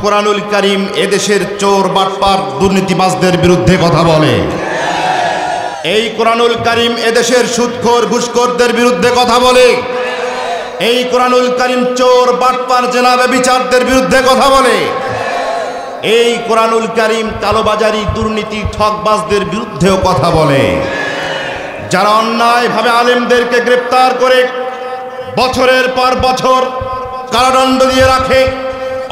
কোরআনুল কারীম এদেশের চোর বাটপার দুর্নীতিবাজদের বিরুদ্ধে কথা বলে। এই কোরআনুল কারীম এদেশের সুদখোর ঘুষখোরদের বিরুদ্ধে কথা বলে। এই কোরআনুল কারীম চোর বাটপার জেনা ব্যভিচারদের বিরুদ্ধে কথা বলে। এই কোরআনুল কারীম কালোবাজারি দুর্নীতি ঠকবাজদের বিরুদ্ধেও কথা বলে। যারা অন্যায়ভাবে আলেমদেরকে গ্রেফতার করে বছরের পর বছর কারাদণ্ড দিয়ে রাখে,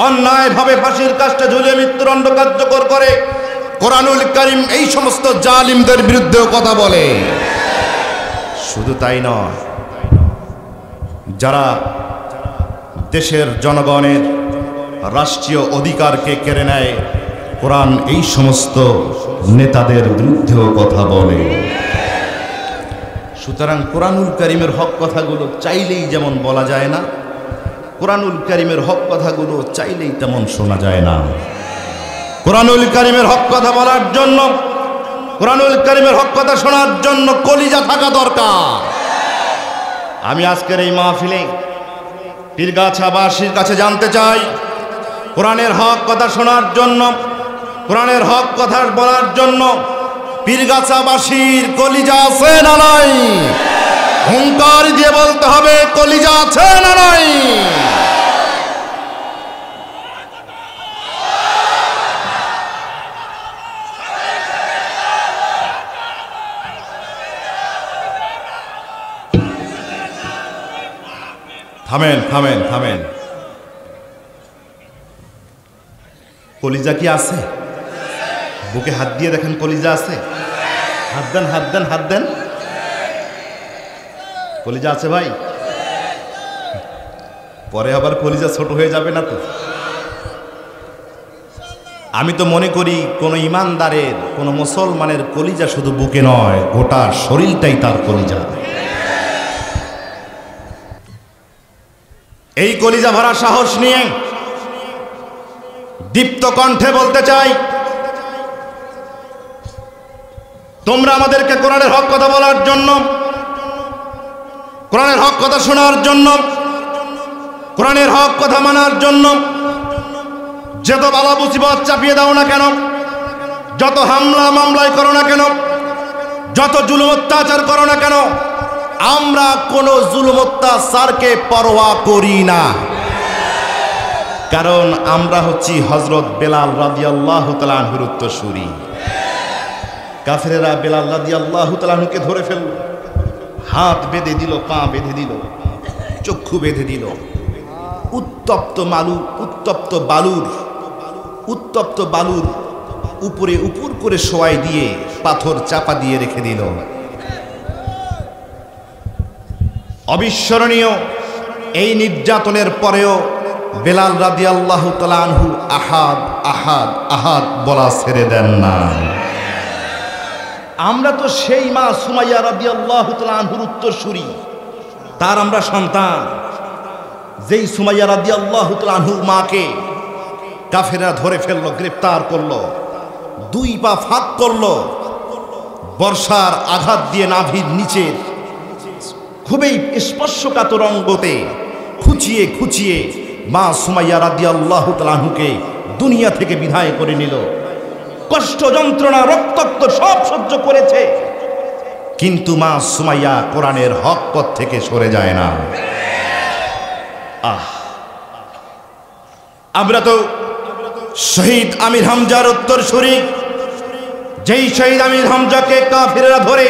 অন্যায়ভাবে ফাঁসির কাস্টে ঝুলিয়ে মৃত্যুদণ্ড কার্যকর করে, কোরআনুল কারীম এই সমস্ত জালিমদের বিরুদ্ধেও কথা বলে। শুধু তাই নয়, যারা দেশের জনগণের রাষ্ট্রীয় অধিকারকে কেড়ে নেয়, কোরআন এই সমস্ত নেতাদের বিরুদ্ধেও কথা বলে। সুতরাং কোরআনুল কারীমের হক কথাগুলো চাইলেই যেমন বলা যায় না, কোরআনুল কারীমের হক কথাগুলো চাইলেই তেমন শোনা যায় না। কোরআনুল কারীমের হক কথা বলার জন্য, কোরআনুল কারীমের হক কথা শোনার জন্য কলিজা থাকা দরকার। আমি আজকের এই মাহফিলে পীরগাছাবাসীর কাছে জানতে চাই, কোরআনের হক কথা শোনার জন্য, কোরআনের হক কথা বলার জন্য পীরগাছাবাসীর কলিজা আছে না নাই? হুঙ্কার দিয়ে বলতে হবে, কলিজা আছে না নাই? থামেন থামেন থামেন। কলিজা কি আছে? বুকে হাত দিয়ে দেখেন, কলিজা আছে? হাত দেন, হাত দেন, হাত দেন। কলিজা আছে ভাই? পরে আবার কলিজা ছোট হয়ে যাবে না তো? আমি তো মনে করি কোন ইমানদারের, কোন মুসলমানের কলিজা শুধু বুকে নয়, গোটা শরীরটাই তার কলিজা। এই কলিজা ভরা সাহস নিয়ে দীপ্ত কণ্ঠে বলতে চাই, তোমরা আমাদেরকে কোরআনের হক কথা বলার জন্য, কোরআনের হক কথা শোনার জন্য, কোরআনের হক কথা মানার জন্য যত বালা মুসিবত চাপিয়ে দাও না কেন, যত হামলা মামলায় করো না কেন, যত জুলুম অত্যাচার করো না কেন, আমরা কোনো জুলুম অত্যাচারকে পরোয়া করি না। কারণ আমরা হচ্ছি হযরত বেলাল রাদিয়াল্লাহু তাআলা আনহুর উত্তরসূরি। কাফেরেরা বেলাল রাদিয়াল্লাহু তাআলা আনহুকে ধরে ফেলল, হাত বেঁধে দিল, পা বেঁধে দিল, চক্ষু বেঁধে দিল, উত্তপ্ত বালুর উপরে উপর করে শোয়াই দিয়ে পাথর চাপা দিয়ে রেখে দিল। অবিস্মরণীয় এই নির্যাতনের পরেও বেলাল রাদিয়াল্লাহু তাআলা আনহু আহাদ আহাদ আহাদ বলা ছেড়ে দেন না। আমরা তো সেই মা সুমাইয়া রাদিয়াল্লাহু তাআলা আনহুর উত্তরসূরি, তার আমরা সন্তান। যেই সুমাইয়া রাদিয়াল্লাহু তাআলা আনহুর মাকে কাফেররা ধরে ফেললো, গ্রেফতার করলো, দুই পা ফাঁক করলো, বর্ষার আঘাত দিয়ে নাভির নিচে খুবই স্পর্শকাতর অঙ্গতে খুঁচিয়ে খুঁচিয়ে মা সুমাইয়া রাদিয়াল্লাহু তাআলা আনহুকে দুনিয়া থেকে বিদায় করে নিল। কষ্ট, যন্ত্রণা, রক্তাক্ত সব সহ্য করেছে, কিন্তু মা সুমাইয়া কোরআনের হক পথ থেকে সরে যায় না। আমরা তো শহীদ আমির হামজার উত্তরসূরি। যেই শহীদ আমির হামজাকে কাফেররা ধরে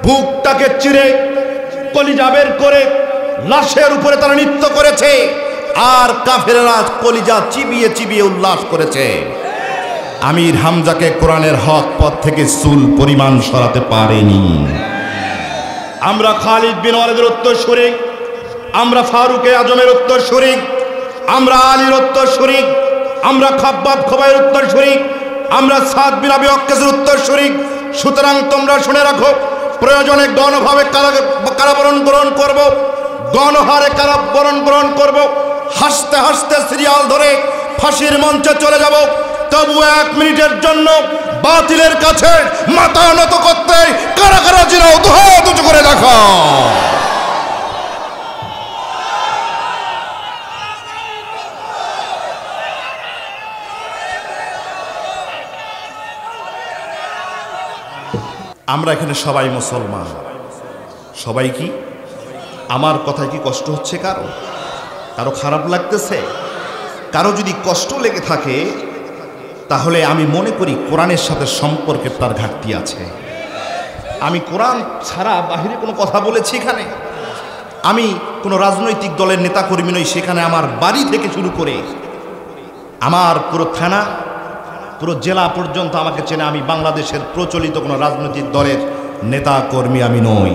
বুকটাকে চিরে কলিজা বের করে লাশের উপরে তারা নৃত্য করেছে, আর কাফেররা কলিজা চিবিয়ে চিবিয়ে উল্লাস করেছে। আমির হামজাকে কোরআনের হক পথ থেকে চুল পরিমাণ সরাতে পারেনি। আমরা খালিদ বিন ওয়ালিদের উত্তরসূরি, আমরা ফারুকে আজমের উত্তরসূরি, আমরা আলীর উত্তরসূরি, আমরা খাব্বাব খোবাইয়ের উত্তরসূরি, আমরা সাদ বিন আবি ওয়াক্কাসের উত্তরসূরি। সুতরাং তোমরা শুনে রাখো, প্রয়োজনে গণভাবে কারাবরণ গ্রহণ করব, গণহারে কারাবরণ গ্রহণ করব, হাসতে হাসতে সিরিয়াল ধরে ফাঁসির মঞ্চে চলে যাব, তবু 1 মিনিটের জন্য বাতিলের কাছে মাথা নত করতে কারা কারা জিরাও দুহাত উঁচু করে দেখো। আমরা এখানে সবাই মুসলমান, সবাই কি? আমার কথায় কি কষ্ট হচ্ছে কারো? কারো খারাপ লাগতেছে? কারো যদি কষ্ট লেগে থাকে তাহলে আমি মনে করি কোরআনের সাথে সম্পর্কের তার ঘাটতি আছে। আমি কোরআন ছাড়া বাহিরে কোনো কথা বলেছি এখানে? আমি কোনো রাজনৈতিক দলের নেতাকর্মী নই, সেখানে আমার বাড়ি থেকে শুরু করে আমার পুরো থানা, পুরো জেলা পর্যন্ত আমাকে চেনে। আমি বাংলাদেশের প্রচলিত কোনো রাজনৈতিক দলের নেতা কর্মী আমি নই,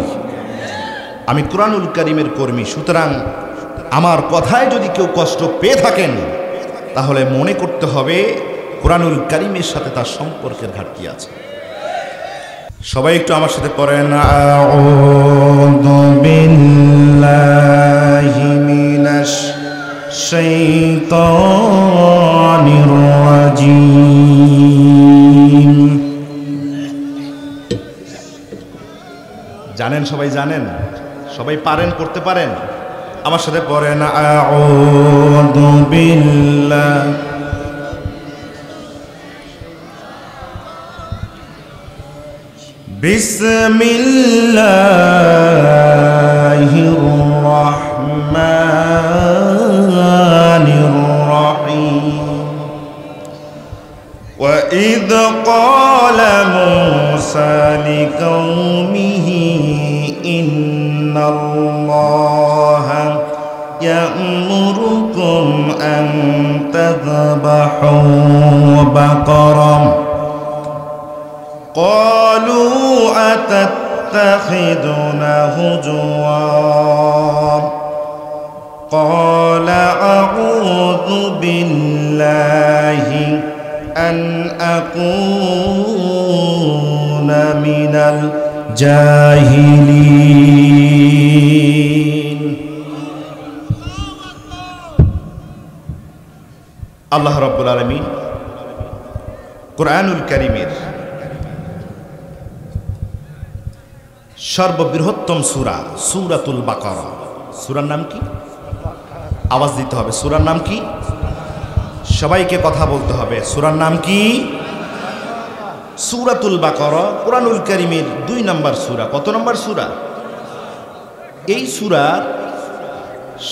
আমি কুরআনুল কারীমের কর্মী। সুতরাং আমার কথায় যদি কেউ কষ্ট পেয়ে থাকেন তাহলে মনে করতে হবে কুরআনুল কারীমের সাথে তার সম্পর্কের ঘাটতি আছে। সবাই একটু আমার সাথে পড়েন, আউযু বিল্লাহি মিনাশ শাইতানির রাজীম। জানেন, সবাই জানেন, সবাই পারেন, করতে পারেন? আমার সাথে পড়েন, আউযু বিল্লাহি বিসমিল্লাহির রাহমানির রাহিম। ওয়া ইয ক্বালা মূসা লিকাওমিহি ইন্নাল্লাহা ইয়া'মুরুকুম আন তাযবাহু বাকারা। قالوا أتتخذنا هزوا قال أعوذ بالله أن أكون من الجاهلين। আল্লাহ রাব্বুল আলামিন কুরআনুল কারীমের সর্ববৃহত্তম সূরা সূরাতুল বাকারা। সূরার নাম কি? আওয়াজ দিতে হবে। সূরার নাম কি? সবাইকে কথা বলতে হবে। সূরার নাম কি? সূরাতুল বাকারা কুরআনুল কারীমের 2 নম্বর সূরা। কত নম্বর সূরা? এই সূরার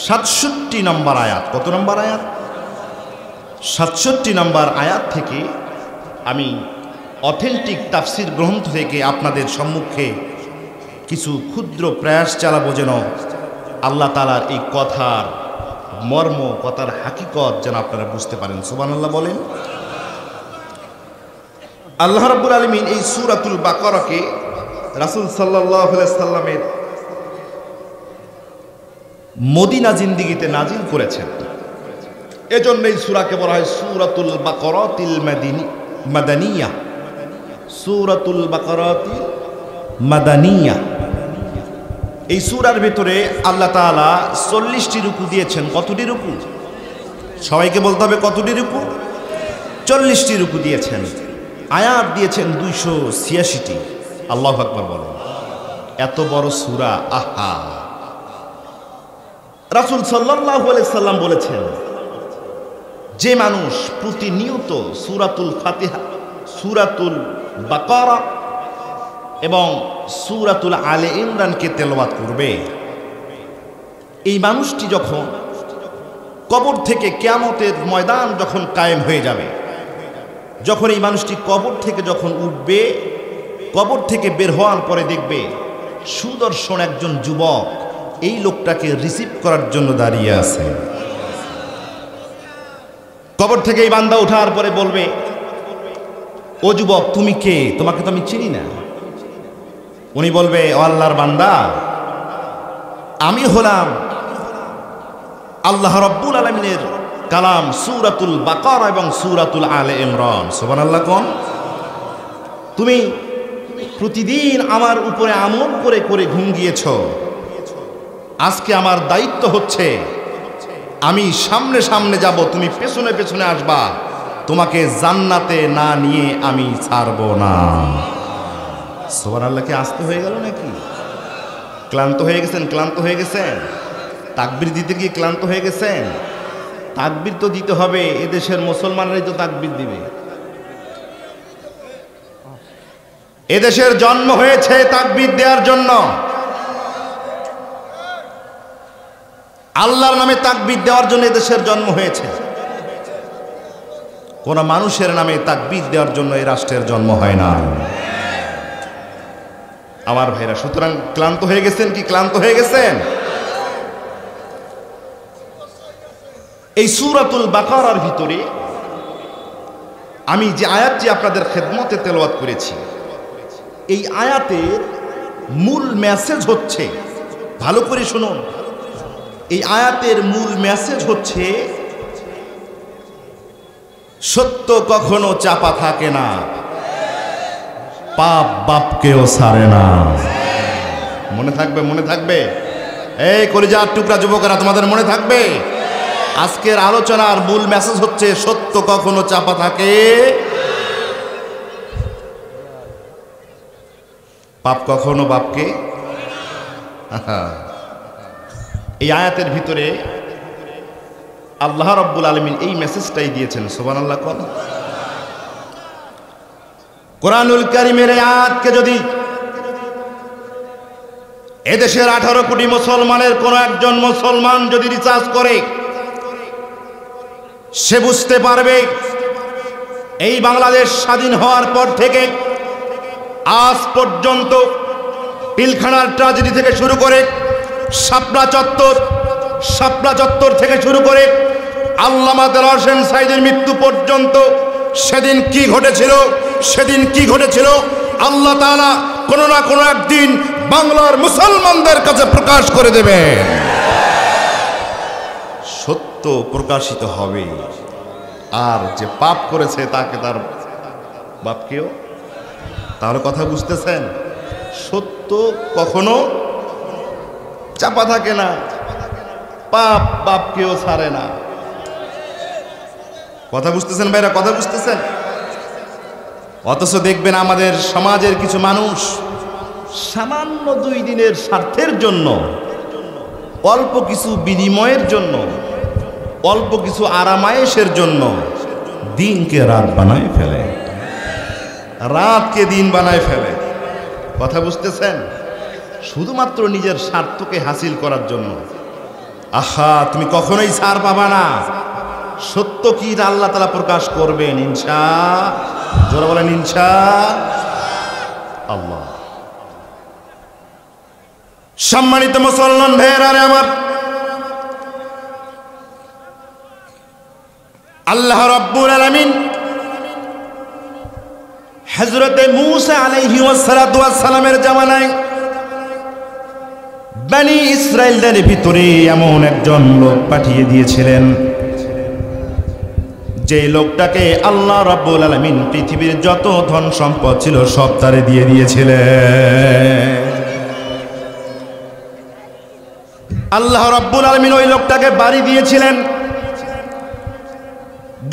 67 নম্বর আয়াত। কত নম্বর আয়াত? 67 নম্বর আয়াত থেকে আমি অথেন্টিক তাফসীর গ্রন্থ থেকে আপনাদের সম্মুখে কিছু ক্ষুদ্র প্রয়াস চালাবো যেন আল্লাহ তাআলার এই কথার মর্ম, কথার হাকিকত যেন আপনারা বুঝতে পারেন। সুবহানাল্লাহ বলেন। আল্লাহ রাব্বুল আলামিন এই সূরাতুল বাকারাকে রাসূল সাল্লাল্লাহু আলাইহি সাল্লামের মদিনা জিন্দেগিতে নাজিল করেছেন। এজন্য এই সূরাকে বলা হয় সূরাতুল বাকারাতিল মাদানিয়া। সূরাতুল বাকারাতিল মাদানিয়া। এই সূরার ভিতরে আল্লাহ তাআলা 40টি রুকু দিয়েছেন। কতটি রুকু? সবাইকে বলতে হবে কতটি রুকু? 40টি রুকু দিয়েছেন। আয়াত দিয়েছেন 286টি। আল্লাহু আকবার বলেন। এত বড় সূরা, আহা! রাসূল সাল্লাল্লাহু আলাইহি সাল্লাম বলেছেন, যে মানুষ প্রতিনিয়ত সূরাতুল ফাতিহা, সূরাতুল বাকারা এবং সূরাতুল আলে ইমরানকে তেলাওয়াত করবে, এই মানুষটি যখন কবর থেকে কিয়ামতের ময়দান যখন কায়েম হয়ে যাবে, যখন এই মানুষটি কবর থেকে যখন উঠবে, কবর থেকে বের হওয়ার পরে দেখবে সুদর্শন একজন যুবক এই লোকটাকে রিসিভ করার জন্য দাঁড়িয়ে আছে। কবর থেকে এই বান্দা ওঠার পরে বলবে, ও যুবক তুমি কে? তোমাকে তো আমি চিনি না। উনি বলবে, ও আল্লাহর বান্দা, আমি হলাম আল্লাহ রাব্বুল আলামিনের কালাম সূরাতুল বাকারা এবং সূরাতুল আলে ইমরান। সুবহানাল্লাহ কোন? তুমি প্রতিদিন আমার উপরে আমল করে করে ঘুম গিয়েছ। আজকে আমার দায়িত্ব হচ্ছে আমি সামনে সামনে যাব, তুমি পেছনে পেছনে আসবা। তোমাকে জান্নাতে না নিয়ে আমি ছাড়ব না। সুবহানাল্লাহ। কি আসতে হয়ে গেল নাকি? ক্লান্ত হয়ে গেছেন? ক্লান্ত হয়ে গেছেন? তাকবীর দিতে গিয়ে ক্লান্ত হয়ে গেছেন? তাকবীর তো দিতে হবে, এদেশের মুসলমানরাই তো তাকবীর দিবে। এদেশের জন্ম হয়েছে তাকবীর দেওয়ার জন্য। আল্লাহর নামে তাকবীর দেওয়ার জন্য এদেশের জন্ম হয়েছে। কোন মানুষের নামে তাকবীর দেওয়ার জন্য এই রাষ্ট্রের জন্ম হয় না। আমার ভাইরা, সুতরাং ক্লান্ত হয়ে গেছেন কি? ক্লান্ত হয়ে গেছেন? এই সূরাতুল বাকারার ভিতরে আমি যে আয়াতটি আপনাদের খেদমতে তেলাওয়াত করেছি, এই আয়াতের মূল মেসেজ হচ্ছে, ভালো করে শুনুন, এই আয়াতের মূল মেসেজ হচ্ছে সত্য কখনো চাপা থাকে না, পাপ বাপকেও ছাড়ে না। মনে থাকবে, মনে থাকবে। এই কলিজার টুকরা যুবকেরা, তোমাদের মনে থাকবে আজকের আলোচনার মূল মেসেজ হচ্ছে সত্য কখনো চাপা থাকে, পাপ কখনো বাপকে। এই আয়াতের ভিতরে আল্লাহ রাব্বুল আলামিন এই মেসেজটাই দিয়েছেন। সুবহানাল্লাহ। কোন কোরআনুল কারীমের আয়াতকে যদি এদেশের 18 কোটি মুসলমানের কোন একজন মুসলমান যদি রিসার্চ করে, সে বুঝতে পারবে এই বাংলাদেশ স্বাধীন হওয়ার পর থেকে আজ পর্যন্ত পিলখানার ট্র্যাজেডি থেকে শুরু করে শাপলা চত্বর থেকে শুরু করে আল্লামা দেলোয়ার হোসেন সাঈদীর মৃত্যু পর্যন্ত সেদিন কি ঘটেছিল আল্লাহ তাআলা কোনো না কোনো একদিন বাংলার মুসলমানদের কাছে প্রকাশ করে দেবে। সত্য প্রকাশিত হবে, আর যে পাপ করেছে তাকে তার বাপকেও। তাহলে কথা বুঝতেছেন? সত্য কখনো চাপা থাকে না, পাপ বাপকেও ছাড়ে না। কথা বুঝতেছেন ভাইরা? কথা বুঝতেছেন? অথচ দেখবেন আমাদের সমাজের কিছু মানুষ সামান্য 2 দিনের স্বার্থের জন্য, অল্প কিছু বিনিময়ের জন্য, অল্প কিছু আরামায়েশের জন্য দিনকে রাত বানায় ফেলে, রাতকে দিন বানায় ফেলে। কথা বুঝতেছেন? শুধুমাত্র নিজের স্বার্থকে হাসিল করার জন্য। আহা, তুমি কখনোই ছাড় পাবা না। সত্য কি আল্লাহ তাআলা প্রকাশ করবেন ইনশাআল্লাহ। জোরে বলেন ইনশাআল্লাহ। সম্মানিত মুসলমান ভাইয়েরা আমার, আল্লাহ রাব্বুল আলামিন হযরতে মূসা আলাইহি ওয়াস সালামের জামানায় বনি ইসরাইলদের ভিতরে এমন একজন লোক পাঠিয়ে দিয়েছিলেন, যে লোকটাকে আল্লাহ রাব্বুল আলামিন পৃথিবীর যত ধন সম্পদ ছিল সব তারে দিয়ে দিয়েছিলেন। আল্লাহ রাব্বুল আলামিন ওই লোকটাকে বাড়ি দিয়েছিলেন,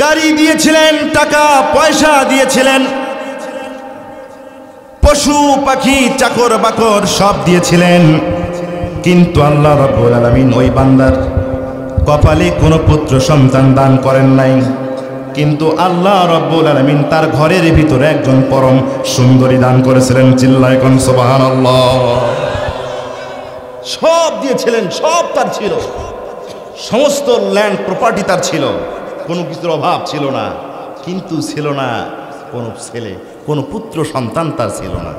গাড়ি দিয়েছিলেন, টাকা পয়সা দিয়েছিলেন, পশু পাখি চাকর বাকর সব দিয়েছিলেন। কিন্তু আল্লাহ রাব্বুল আলামিন ওই বান্দার কপালে কোনো পুত্র সন্তান দান করেন নাই। কিন্তু আল্লাহ রাব্বুল আলামিন তার ঘরের ভিতরে একজন পরম সুন্দরী দান করেছিলেন। চিল্লায় কোন সুবহানাল্লাহ। সব দিয়েছিলেন, সব তার ছিল, সমস্ত ল্যান্ড প্রপার্টি তার ছিল, কোনো কিছুর অভাব ছিল না। কিন্তু ছিল না কোনো ছেলে, কোনো পুত্র সন্তান তার ছিল না।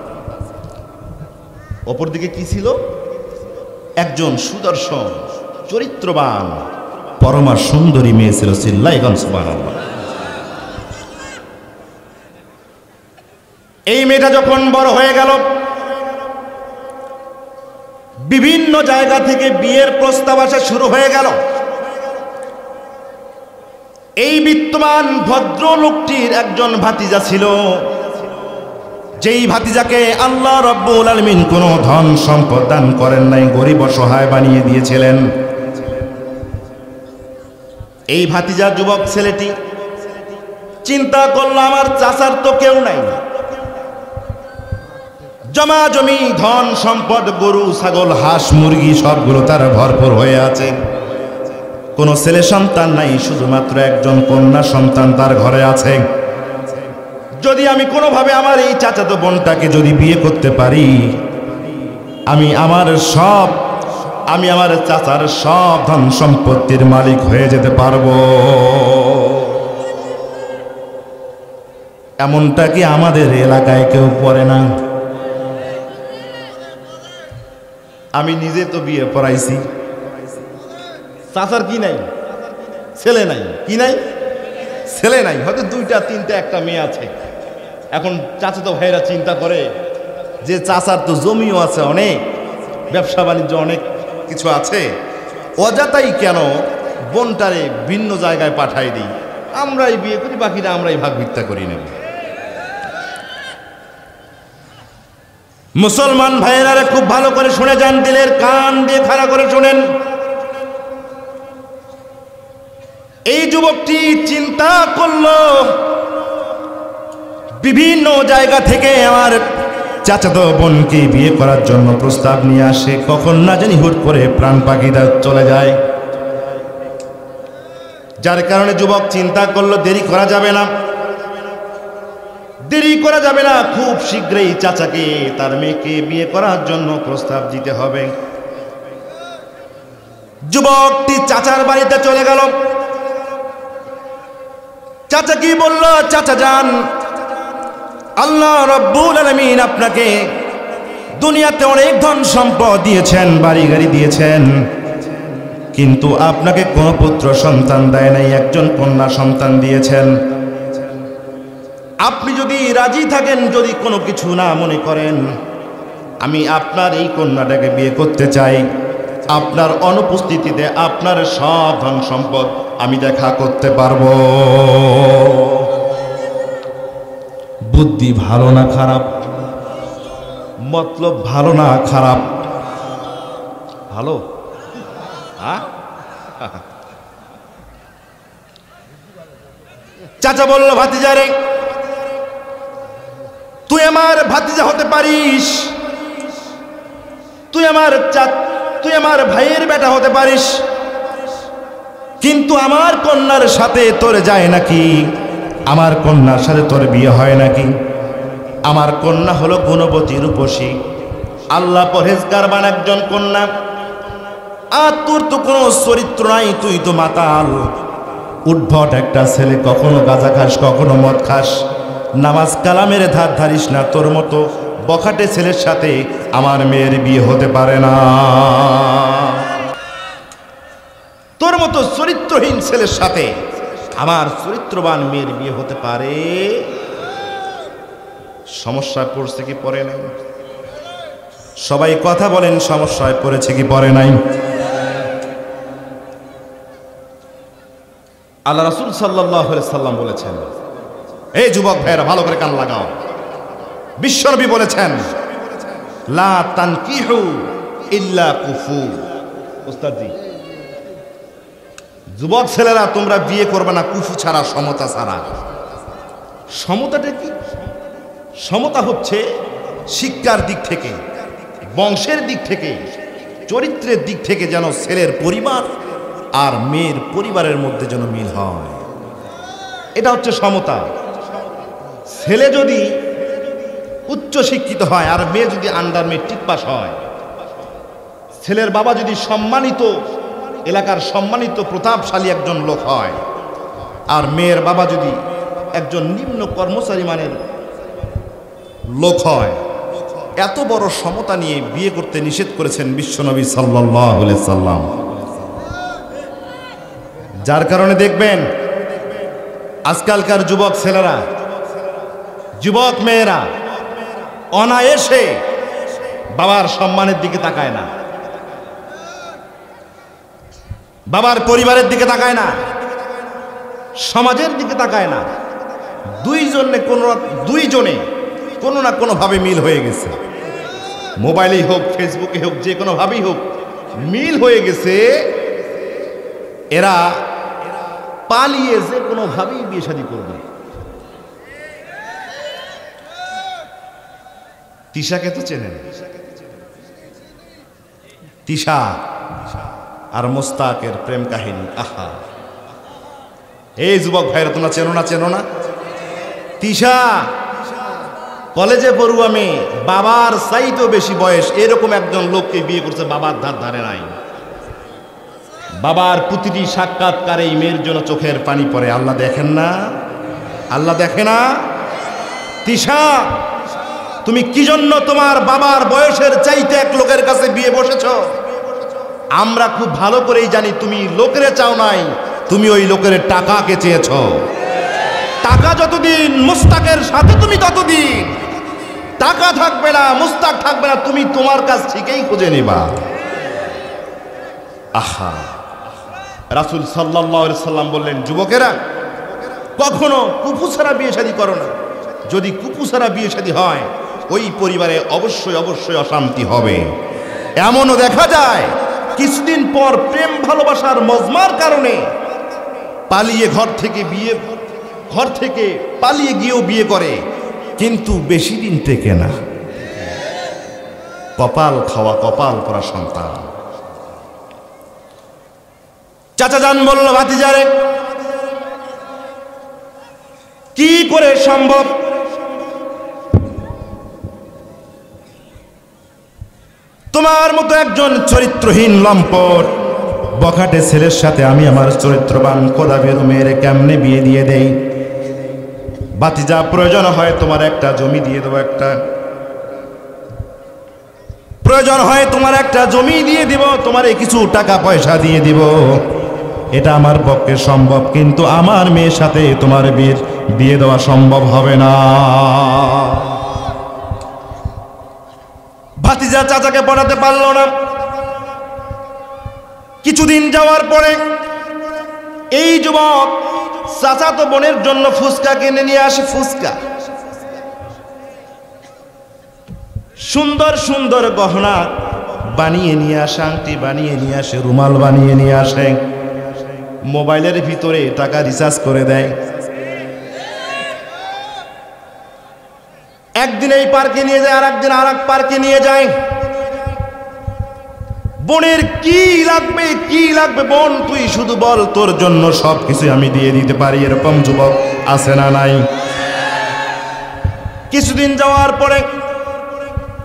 অপরদিকে কি ছিল? একজন সুদর্শন চরিত্রবান পরমা সুন্দরী মেয়ে ছিল। চিল্লায় কোন সুবহানাল্লাহ। এই মেয়েটা যখন বড় হয়ে গেল, বিভিন্ন জায়গা থেকে বিয়ের প্রস্তাব আসা শুরু হয়ে গেল। এই বিত্তমান ভদ্রলোকটির একজন ভাতিজা ছিল, যেই ভাতিজাকে আল্লাহ রাব্বুল আলামিন কোনো ধন সম্পদ দান করেন নাই, গরিব অসহায় বানিয়ে দিয়েছিলেন। এই ভাতিজা যুবক ছেলেটি চিন্তা করল, আমার চাচার তো কেউ নাই, জমা জমি ধন সম্পদ গরু ছাগল হাঁস মুরগি সবগুলো তার ভরপুর হয়ে আছে, কোনো ছেলে সন্তান নাই, শুধুমাত্র একজন কন্যা সন্তান তার ঘরে আছে। যদি আমি কোনোভাবে আমার এই চাচাতো বোনটাকে যদি বিয়ে করতে পারি, আমি আমার চাচার সব ধন সম্পত্তির মালিক হয়ে যেতে পারবো। এমনটা কি আমাদের এলাকায় কেউ করে না? আমি নিজে তো বিয়ে পড়াইছি, চাচার কি নাই? ছেলে নাই। কি নাই? ছেলে নাই। হয়তো 2টা 3টা একটা মেয়ে আছে। এখন চাচাতো ভাইরা চিন্তা করে যে চাচার তো জমিও আছে অনেক, ব্যবসা বাণিজ্য অনেক কিছু আছে, অযথাই কেন বোনটারে ভিন্ন জায়গায় পাঠাই দিই, আমরাই বিয়ে করি, বাকিরা আমরাই ভাগ ভিক্ষা করি নেব। মুসলমান ভাইয়েরা খুব ভালো করে শুনে যান, দিলের কান দিয়ে খাড়া করে শুনেন। এই যুবকটি চিন্তা করলো, বিভিন্ন জায়গা থেকে আমার চাচাতো বোনকে বিয়ে করার জন্য প্রস্তাব নিয়ে আসে। কখন না জানি হুট করে প্রাণ পাখিটা চলে যায়, যার কারণে যুবক চিন্তা করলো দেরি করা যাবে না, দেরি করা যাবে না, খুব শীঘ্রই চাচাকে তার মেয়েকে বিয়ে করার জন্য প্রস্তাব দিতে হবে। যুবকটি চাচার বাড়িতে চলে গেল। চাচা কি বলল? চাচা যান, আল্লাহ রাব্বুল আলামিন আপনাকে দুনিয়াতে অনেক ধন সম্পদ দিয়েছেন, বাড়ি গাড়ি দিয়েছেন, কিন্তু আপনাকে কোনো পুত্র সন্তান দেয় নাই, একজন কন্যা সন্তান দিয়েছেন। আপনি যদি রাজি থাকেন, যদি কোনো কিছু না মনে করেন, আমি আপনার এই কন্যাটাকে বিয়ে করতে চাই। আপনার অনুপস্থিতিতে আপনার সব ধন সম্পদ আমি দেখা করতে পারবো। বুদ্ধি ভালো না খারাপ? মতলব ভালো না খারাপ? ভালো। চাচা বলল, ভাতিজা রে, তুই আমার ভাতিজা হতে পারিস, তুই আমার ভাইয়ের বেটা হতে পারিস, কিন্তু আমার কন্যার সাথে তোর যায় নাকি? আমার কন্যার সাথে তোর বিয়ে হয় নাকি? আমার কন্যা হলো গুণবতী, রূপসী, আল্লাহ পরহেজগারবান একজন কন্যা। আর তোর তো কোনো চরিত্র নাই, তুই তো মাতাল, উদ্ভট একটা ছেলে, কখনো গাঁজা খাস, কখনো মদ খাস, নামাজ কালামের ধার ধারিস না। তোর মতো বখাটে ছেলের সাথে আমার মেয়ের বিয়ে হতে পারে না। তোর মতো চরিত্রহীন ছেলের সাথে আমার চরিত্রবান মেয়ের বিয়ে হতে পারে? সমস্যায় পড়ছে কি পড়ে নাই? সবাই কথা বলেন, সমস্যায় পড়েছে কি পড়ে নাই? আল্লাহ রাসূল সাল্লাল্লাহু আলাইহি সাল্লাম বলেছেন, এই যুবক ভাইয়েরা ভালো করে কান লাগাও, বিশ্বনবী বলেছেন, লা তানকিহু ইল্লা কুফু। উস্তাদজি, যুবক ছেলেরা তোমরা বিয়ে করবে না কুফু ছাড়া, সমতা ছাড়া। সমতাটা কি? সমতা হচ্ছে শিক্ষার দিক থেকে, বংশের দিক থেকে, চরিত্রের দিক থেকে যেন ছেলের পরিবার আর মেয়ের পরিবারের মধ্যে যেন মিল হয়, এটা হচ্ছে সমতা। ছেলে যদি উচ্চ শিক্ষিত হয় আর মেয়ে যদি আন্ডার মেট্রিক পাস হয়, ছেলের বাবা যদি সম্মানিত এলাকার সম্মানিত প্রতাপশালী একজন লোক হয়, আর মেয়ের বাবা যদি একজন নিম্ন কর্মচারী মানের লোক হয়, এত বড় সমতা নিয়ে বিয়ে করতে নিষেধ করেছেন বিশ্বনবী সাল্লাল্লাহু আলাইহি সাল্লাম। যার কারণে দেখবেন আজকালকার যুবক ছেলেরা, যুবক মেয়েরা অনায়াসে বাবার সম্মানের দিকে তাকায় না, বাবার পরিবারের দিকে তাকায় না, সমাজের দিকে তাকায় না। দুইজনে কোনো না কোনোভাবে মিল হয়ে গেছে, মোবাইলেই হোক, ফেসবুকে হোক, যে কোনোভাবেই হোক মিল হয়ে গেছে। এরা পালিয়ে যে কোনোভাবেই বিয়ে শাদী করবে। তিশাকে তো চেনেন, তিশা আর মোস্তাকের প্রেম কাহিনী। আহা, এই যুবক ভাইরা তোমরা চেনো না? তিশা কলেজে পড়ুয়া মেয়ে, বাবার চাইতেও বেশি বয়স, এরকম একজন লোককে বিয়ে করছে, বাবার ধার ধারে নাই। বাবার প্রতিটি সাক্ষাৎকারে এই মেয়ের জন্য চোখের পানি পড়ে। আল্লাহ দেখেন না? আল্লাহ দেখে না? তিশা, তুমি কি জন্য তোমার বাবার বয়সের চাইতে এক লোকের কাছে বিয়ে বসেছ? আমরা খুব ভালো করেই জানি তুমি লোকের চাও নাই, তুমি ওই লোকের টাকাকে চেয়েছ। টাকা যতদিন মুস্তাকের সাথে, তুমি ততদিন টাকা থাকবে না, মুস্তাক থাকবে না, তুমি তোমার কাছ থেকেই খুঁজে নিবা। আহা, রাসূল সাল্লাল্লাহু আলাইহি সাল্লাম বললেন, যুবকেরা কখনো কুপুসারা বিয়ে শাদী করো না। যদি কুপুসারা বিয়ে শাদী হয়, ওই পরিবারে অবশ্যই অবশ্যই অশান্তি হবে। এমনও দেখা যায় কিছুদিন পর প্রেম ভালোবাসার মজমার কারণে পালিয়ে ঘর থেকে পালিয়ে গিয়েও বিয়ে করে, কিন্তু বেশি দিন টেকে না। কপাল খাওয়া, কপাল পরা সন্তান। চাচা জান বলল, ভাতিজারে কি করে সম্ভব? তোমার মতো একজন চরিত্রহীন লম্পট বখাটে ছেলের সাথে আমি আমার চরিত্রবান কোদাবের মেয়ের কেমনে বিয়ে দিয়ে দেই? ভাতিজা, প্রয়োজন হয় তোমার একটা জমি দিয়ে দেবো, প্রয়োজন হয় তোমার একটা জমি দিয়ে দিব, তোমারে কিছু টাকা পয়সা দিয়ে দিব, এটা আমার পক্ষে সম্ভব, কিন্তু আমার মেয়ের সাথে তোমার বিয়ে দেওয়া সম্ভব হবে না। ভাতিজা চাচাকে পড়াতে পারলো না। কিছুদিন যাওয়ার পরে এই যুবক চাচাতো বোনের জন্য ফুচকা কিনে নিয়ে আসে। ফুচকা, সুন্দর সুন্দর গহনা বানিয়ে নিয়ে আসে, আংটি বানিয়ে নিয়ে আসে, রুমাল বানিয়ে নিয়ে আসে, মোবাইলের ভিতরে টাকা রিচার্জ করে দেয়। একদিন এই পার্কে নিয়ে যায়, আর একদিন আর এক পার্কে নিয়ে যায়। বোনের কি লাগবে, কি লাগবে বোন তুই শুধু বল, তোর জন্য সবকিছু আমি দিয়ে দিতে পারি। এরকম যুবক আছে না নাই? কিছুদিন যাওয়ার পরে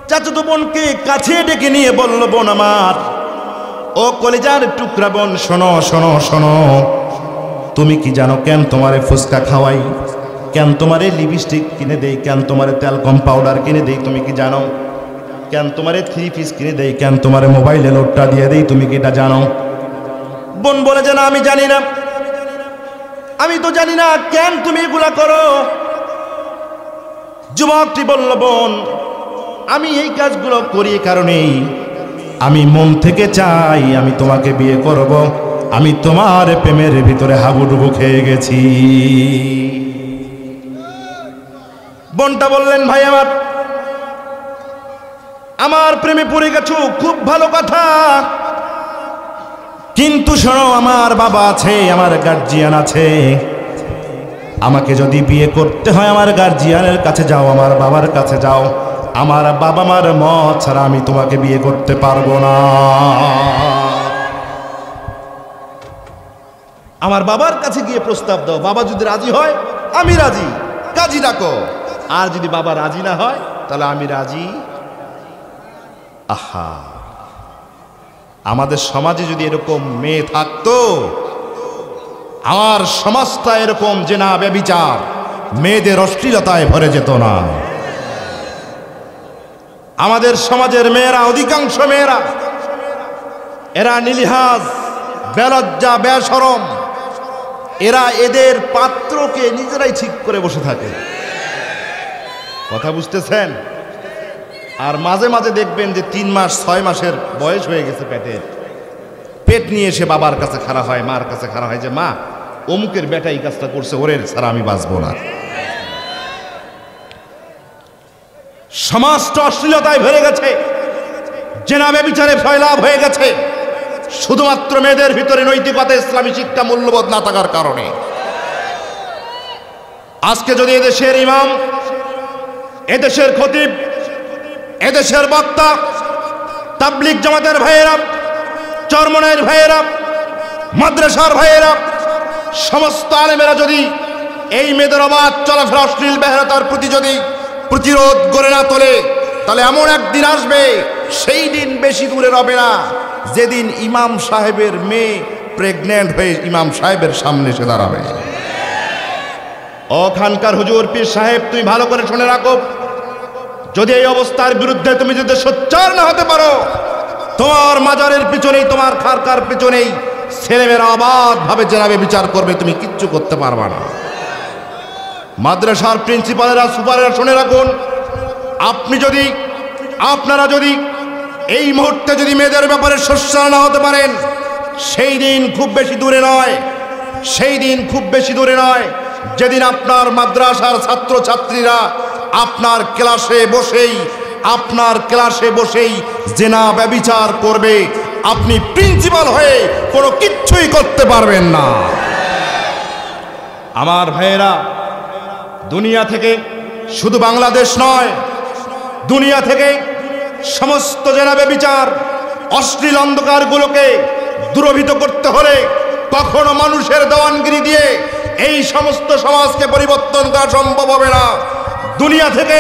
চাচাতো বোনকে কাছে ডেকে নিয়ে বলল, বোন আমার, ও কলিজার টুকরা বোন, শোনো শোনো শোনো, তুমি কি জানো কেন তোমারে ফুচকা খাওয়াই, কেন তোমারে লিপস্টিক কিনে দেই, কেন তোমারে তেলকম পাউডার কিনে দেই? তুমি কি জানো কেন তোমারে 3 পিস কিনে দেই, কেন তোমারে মোবাইলে লোডটা দিয়ে দেই? তুমি কি এটা জানো? বোন বলে যে না, আমি জানি না, আমি তো জানি না, কেন তুমি এগুলা করো? যুবকটি বলল, বোন, আমি এই কাজগুলো করি কারণেই আমি মন থেকে চাই আমি তোমাকে বিয়ে করব, আমি তোমার প্রেমের ভিতরে হাবুডুবু খেয়ে গেছি। বোনটা বললেন, ভাই আমার প্রেমে পড়ে গেছো, খুব ভালো কথা, কিন্তু শোনো, আমার বাবা আছে, আমার গার্জিয়ান আছে, আমাকে যদি বিয়ে করতে হয় আমার গার্জিয়ানের কাছে যাও, আমার বাবার কাছে যাও, আমার বাবা মার মত ছাড়া আমি তোমাকে বিয়ে করতে পারবো না। আমার বাবার কাছে গিয়ে প্রস্তাব দাও, বাবা যদি রাজি হয় আমি রাজি, কাজী ডাকো, আর যদি বাবা রাজি না হয় তাহলে আমি রাজি। আহা, আমাদের সমাজে যদি এরকম মেয়ে থাকতো, আমার সমাজটা এরকম জেনা ব্যভিচার মেয়েদের অশ্লীলতায় ভরে যেত না। আমাদের সমাজের মেয়েরা, অধিকাংশ মেয়েরা, এরা নিলিহাজ, বেলজ্জা, বেশরম, এরা এদের পাত্রকে নিজেরাই ঠিক করে বসে থাকে। কথা বুঝতেছেন? আর মাঝে মাঝে দেখবেন যে 3 মাস 6 মাসের বয়স হয়ে গেছে, পেট নিয়ে এসে বাবার কাছে খাড়া হয়, মার কাছে খাড়া হয় যে মা, অমুকের বেটা এই কাজটা করছে, ওরের ছাড়া আমি বাঁচবো না। সমাজটা অশ্লীলতায় ভরে গেছে, জেনা ব্যভিচারে ফয়লাভ হয়ে গেছে, শুধুমাত্র মেয়েদের ভিতরে নৈতিকতা, ইসলামী শিক্ষা, মূল্যবোধ না থাকার কারণে। আজকে যদি এদেশের ইমাম, এদেশের খতিব, এদেশের বক্তা, তাবলিগ জামাতের ভাইয়েরা, চরমনাইয়ের ভাইয়েরা, মাদ্রাসার ভাইয়েরা, সমস্ত আলেমেরা যদি এই মেয়েদের অবাধ চলাফেরা অশ্লীল বেহারাতার প্রতি যদি প্রতিরোধ গড়ে না তোলে, তাহলে এমন একদিন আসবে, সেই দিন বেশি দূরে রবে না, যেদিন ইমাম সাহেবের মেয়ে প্রেগন্যান্ট হয়ে ইমাম সাহেবের সামনে এসে দাঁড়াবে। ওখানকার হুজুর পীর সাহেব, তুমি ভালো করে শুনে রাখো, যদি এই অবস্থার বিরুদ্ধে তুমি যদি সোচ্চার না হতে পারো, তোমার মাজারের পিছনেই, তোমার খারকার পিছনেই ছেলেমেয়েরা অবাধ ভাবে জেনাবে বিচার করবে, তুমি কিচ্ছু করতে পারবা না। মাদ্রাসার প্রিন্সিপালেরা, সুপারেরা শুনে রাখুন, আপনারা যদি এই মুহূর্তে যদি মেয়েদের ব্যাপারে সোচ্চার না হতে পারেন, সেই দিন খুব বেশি দূরে নয়, সেই দিন খুব বেশি দূরে নয়, যেদিন আপনার মাদ্রাসার ছাত্রছাত্রীরা আপনার ক্লাসে বসেই জেনা ব্যভিচার করবে, আপনি প্রিন্সিপাল হয়ে কোনো কিচ্ছুই করতে পারবেন না। আমার ভাইয়েরা, দুনিয়া থেকে, শুধু বাংলাদেশ নয়, দুনিয়া থেকে সমস্ত জেনা ব্যভিচার অশ্লীল অন্ধকারগুলোকে দূরীভূত করতে হলে কখনো মানুষের দেওয়ানগিরি দিয়ে এই সমস্ত সমাজকে পরিবর্তন করা সম্ভব হবে না। দুনিয়া থেকে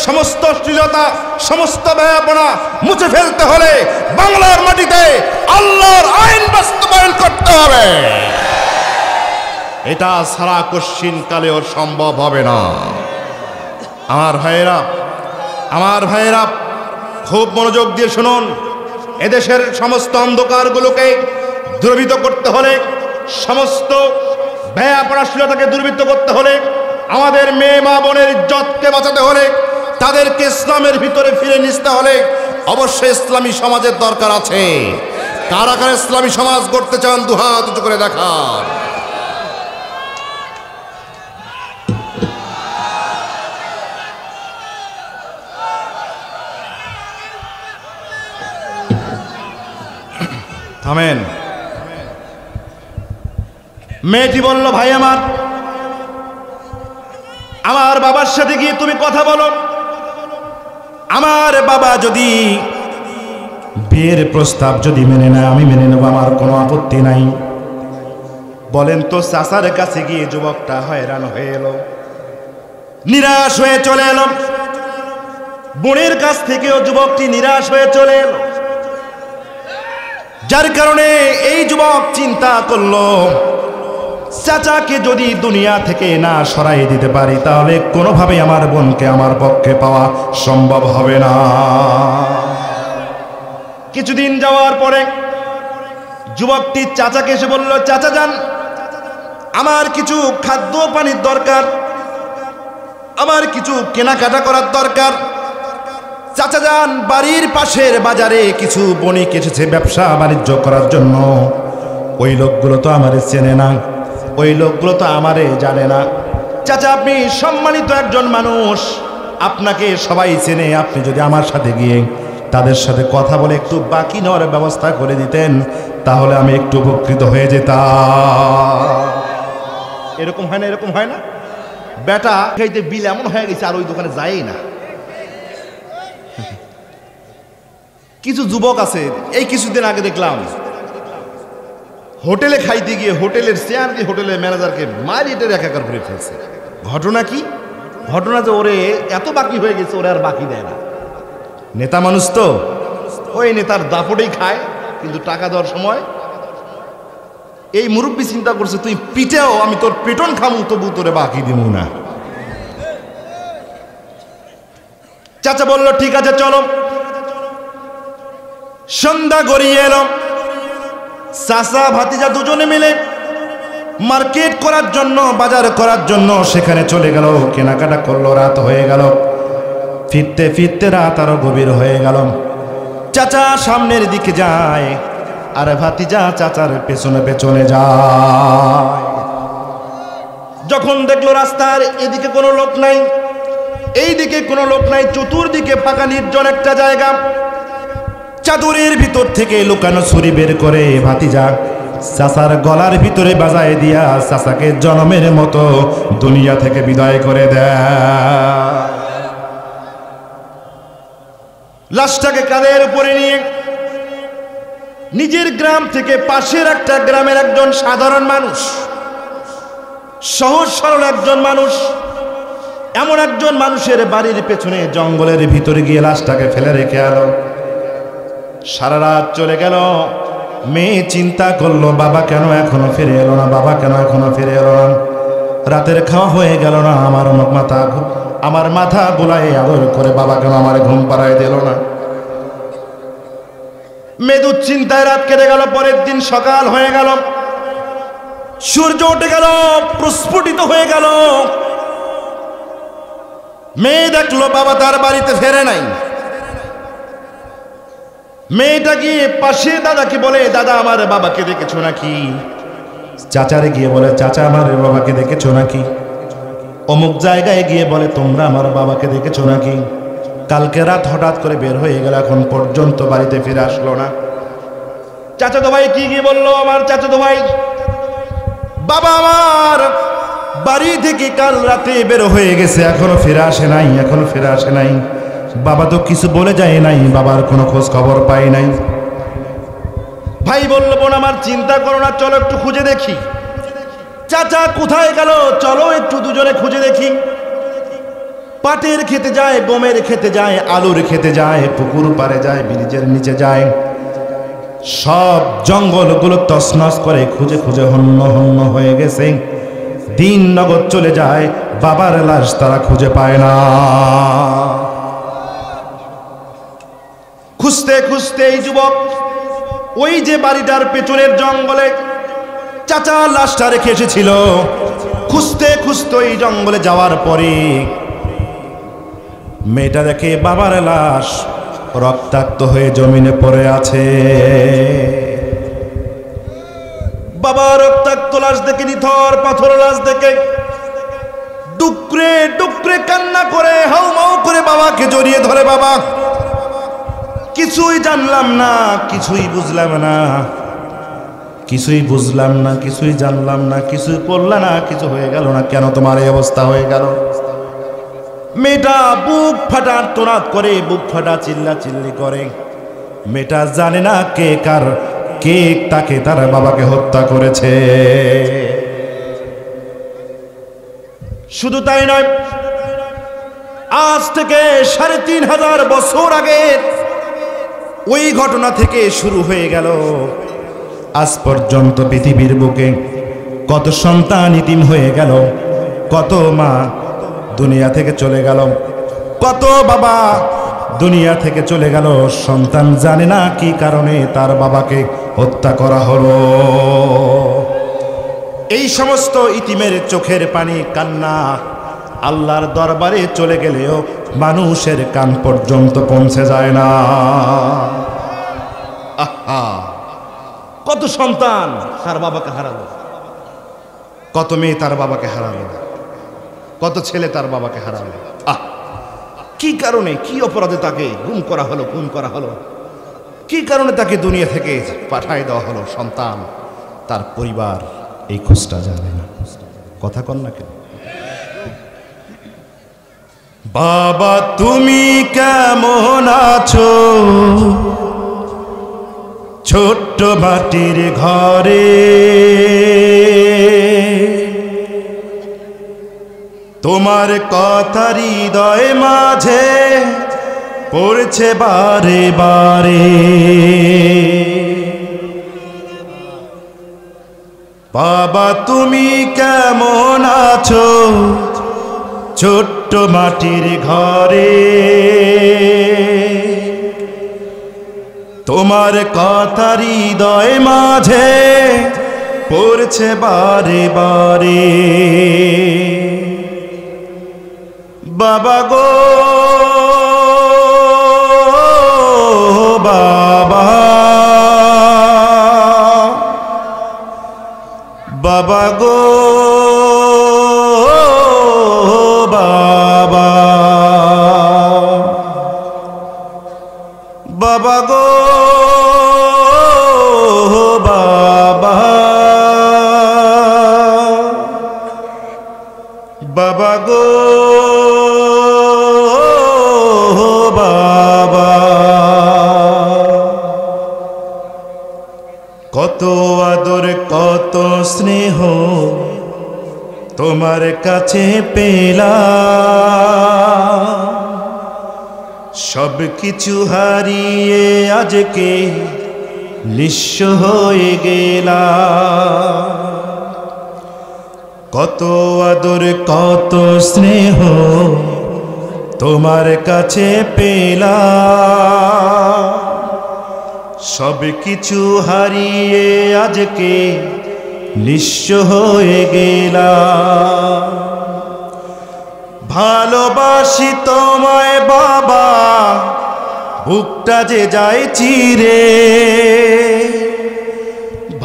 সমস্ত অশ্লীলতা, সমস্ত ব্যয়াপনা মুছে ফেলতে হলে বাংলার মাটিতে আল্লাহর আইন বাস্তবায়ন করতে হবে। এটা সারা কশ্চিন কালেও সম্ভব হবে না। আমার ভাইয়েরা খুব মনোযোগ দিয়ে শুনুন, এদেশের সমস্ত অন্ধকারগুলোকে দূরীভূত করতে হলে, সমস্ত ব্যয়াপনাশীলতাকে দূরীভূত করতে হলে, আমাদের মেয়ে মা বোনের ইজ্জতকে বাঁচাতে হলে, তাদেরকে ইসলামের ভিতরে ফিরে নিতে হলে অবশ্যই ইসলামী সমাজের দরকার আছে। কারা কারা ইসলামী সমাজ গড়তে চান, দুহাত উঁচু করে দেখান। থামেন। মেয়েটি বলল, ভাই আমার বাবার সাথে গিয়ে তুমি কথা বলো, আমার বাবা যদি বিয়ের প্রস্তাব যদি মেনে নেয়, আমি মেনে নেব, আমার কোনো আপত্তি নাই। বলেন তো, চাচার কাছে গিয়ে যুবকটা হয়রান হয়ে এলো, নিরাশ হয়ে চলে এলো। বোনের কাছ থেকেও যুবকটি নিরাশ হয়ে চলে এলো, যার কারণে এই যুবক চিন্তা করলো, চাচাকে যদি দুনিয়া থেকে না সরাই দিতে পারি, তাহলে কোনোভাবে আমার বোনকে আমার পক্ষে পাওয়া সম্ভব হবে না। কিছুদিন যাওয়ার পরে যুবকটি চাচাকে এসে বলল, চাচা যান, আমার কিছু খাদ্য পানির দরকার, আমার কিছু কেনাকাটা করার দরকার। চাচা যান, বাড়ির পাশের বাজারে কিছু বণিক এসেছে ব্যবসা বাণিজ্য করার জন্য। ওই লোকগুলো তো আমারে চেনে না, ওই লোকগুলো তো আমারে জানে না। চাচা, আপনি সম্মানিত একজন মানুষ, আপনাকে সবাই চেনে, আপনি যদি আমার সাথে গিয়ে তাদের সাথে কথা বলে একটু বাকি নেওয়ার ব্যবস্থা করে দিতেন, তাহলে আমি একটু উপকৃত হয়ে যেতাম। এরকম হয় না? এরকম হয় না? বেটা খাইতে বিল এমন হয়ে গেছে, আর ওই দোকানে যায়ই না। কিছু যুবক আছে, এই কিছুদিন আগে দেখলাম হোটেলে খাইতে গিয়ে হোটেলের চেয়ার দিয়ে হোটেলের ম্যানেজারকে মারিয়ে একাকার করে ফেলছে। ঘটনা কি? ঘটনা যে ওরে এত বাকি হয়ে গেছে, ওরে আর বাকি দেয় না। নেতা মানুষ তো, ওই নেতার দাপটেই খায়, কিন্তু টাকা দেওয়ার সময় এই মুরব্বী চিন্তা করছে, তুই পিটেও আমি তোর পেটন খামু, তবু তোরে বাকি দিব না। চাচা বলল, ঠিক আছে চলো। সন্ধ্যা গড়িয়ে এলো, চাচা ভাতিজা দুজনে মিলে মার্কেট করার জন্য, বাজার করার জন্য সেখানে চলে গেল, কেনাকাটা করলো। রাত হয়ে গেল, ফিরতে ফিরতে রাত আরো গভীর হয়ে গেল। চাচা সামনের দিকে যায়, আর ভাতিজা চাচার পেছনে পেছনে যায়। যখন দেখলো রাস্তার এদিকে কোনো লোক নাই, এইদিকে কোনো লোক নাই, চতুর্দিকে ফাঁকা নির্জন একটা জায়গা, চাদরের ভিতর থেকে লুকানো ছুরি বের করে ভাতিজা চাচার গলার ভিতরে বাজায় দিয়া চাচাকে জনমের মতো দুনিয়া থেকে বিদায় করে দেয়। লাশটাকে কাঁধের উপরে নিয়ে নিজের গ্রাম থেকে পাশের একটা গ্রামের একজন সাধারণ মানুষ সহজ সরল একজন মানুষ, এমন একজন মানুষের বাড়ির পেছনে জঙ্গলের ভিতরে গিয়ে লাশটাকে ফেলে রেখে এলো। সারা রাত চলে গেল। মেয়ে চিন্তা করলো, বাবা কেন এখনো ফিরে এলো না, বাবা কেন এখনো ফিরে এলো না। রাতের খাওয়া হয়ে গেল না, আমার মাথা বুলায় আদর করে বাবা কেন আমার ঘুম পাড়ায় দিল না। মেয়ে দুশ্চিন্তায় রাত কেটে গেল। পরের দিন সকাল হয়ে গেল, সূর্য উঠে গেল, প্রস্ফুটিত হয়ে গেল। মেয়ে দেখলো বাবা তার বাড়িতে ফেরে নাই। মেয়েটা গিয়ে পাশে দাদাকে বলে, দাদা আমার বাবাকে দেখেছো নাকি? চাচারে গিয়ে বলে, চাচা আমার বাবাকে দেখেছো নাকি? অমুক জায়গায় গিয়ে বলে, তোমরা আমার বাবাকে দেখেছো নাকি? কালকে রাত হঠাৎ করে বের হয়ে গেল, এখন পর্যন্ত বাড়িতে ফিরে আসলো না। চাচাতো ভাই কি গিয়ে বললো, আমার চাচাতো ভাই, বাবা আমার বাড়ি থেকে কাল রাতে বের হয়ে গেছে, এখনো ফিরে আসে নাই, এখনো ফিরে আসে নাই। বাবা তো কিছু বলে যায় নাই, বাবার কোনো খোঁজ খবর পাই নাই। ভাই বলল, বোন আমার চিন্তা করো না, চলো একটু খুঁজে দেখি। চাচা কোথায় গেল, চলো একটু দুজনে খুঁজে দেখি। পাটের খেতে যায়, গমের খেতে যায়, আলুর খেতে যায়, পুকুর পাড়ে যায়, ব্রিজের নিচে যায়, সব জঙ্গলগুলো তছনছ করে খুঁজে খুঁজে হন্য হন্য হয়ে গেছে। দিন নগদ চলে যায়, বাবার লাশ তারা খুঁজে পায় না। খুঁজতে খুঁজতে এই যুবক ওই যে বাড়িটার পেছনের জঙ্গলে চাচা লাশটা রেখে এসেছিল, খুঁজতে খুঁজতে এই জঙ্গলে যাওয়ার পরে মেয়েটা দেখে বাবার লাশ রক্তাক্ত হয়ে জমিনে পড়ে আছে। বাবা রক্তাক্ত লাশ দেখে, নিথর পাথর লাশ দেখে ডুকরে ডুকরে কান্না করে হাউমাউ করে বাবাকে জড়িয়ে ধরে, বাবা কিছুই জানলাম না, কিছুই বুঝলাম না, কিছুই বুঝলাম না, কিছুই জানলাম না, কিছুই করলাম না, কিছু হয়ে গেল না, কেন তোমার এই অবস্থা হয়ে গেল? মেয়েটা বুক ফাটা আর্তনাদ করে, বুক ফাটা চিল্লা চিল্লি করে। মেয়েটা জানে না কে তাকে তার বাবাকে হত্যা করেছে। শুধু তাই নয়, আজ থেকে ৩৫০০ বছর আগে ওই ঘটনা থেকে শুরু হয়ে গেল। আজ পর্যন্ত পৃথিবীর বুকে কত সন্তান ইতিম হয়ে গেল, কত মা দুনিয়া থেকে চলে গেল, কত বাবা দুনিয়া থেকে চলে গেল। সন্তান জানে না কি কারণে তার বাবাকে হত্যা করা হলো। এই সমস্ত ইতিমের চোখের পানি কান্না আল্লাহর দরবারে চলে গেলেও মানুষের কান পর্যন্ত পৌঁছে যায় না। আহা, কত সন্তান তার বাবাকে হারালো, কত মেয়ে তার বাবাকে হারালো, কত ছেলে তার বাবাকে হারালো। কি কারণে, কি অপরাধে তাকে গুম করা হলো, খুন করা হলো? কি কারণে তাকে দুনিয়া থেকে পাঠায় দেওয়া হলো? সন্তান, তার পরিবার এই খোঁজটা জানে না। কথা কন না কেন? বাবা তুমি কেমন আছো ছোট্ট মাটির ঘরে? তোমার কথা হৃদয় মাঝে পড়ছে বারে বারে। বাবা তুমি কেমন আছো ছোট্ট মাটির ঘরে? তোমার কথা হৃদয় মাঝে পড়ছে বারে বারে। বাবা গো বাবা, বাবা গো বাবা, বাবা গো বাবা, বাবা গো বাবা। কত আদর কত স্নেহ তোমার কাছে পেলাম, সব কিছু হারিয়ে আজকে নিঃস্ব হয়ে গেলাম। কত আদর কত স্নেহ তোমার কাছে পেলাম, সব কিছু হারিয়ে আজকে নিঃস্ব হয়ে গেলাম। ভালোবাসি তোমায় বাবা, বুকটা যে যায় চিরে।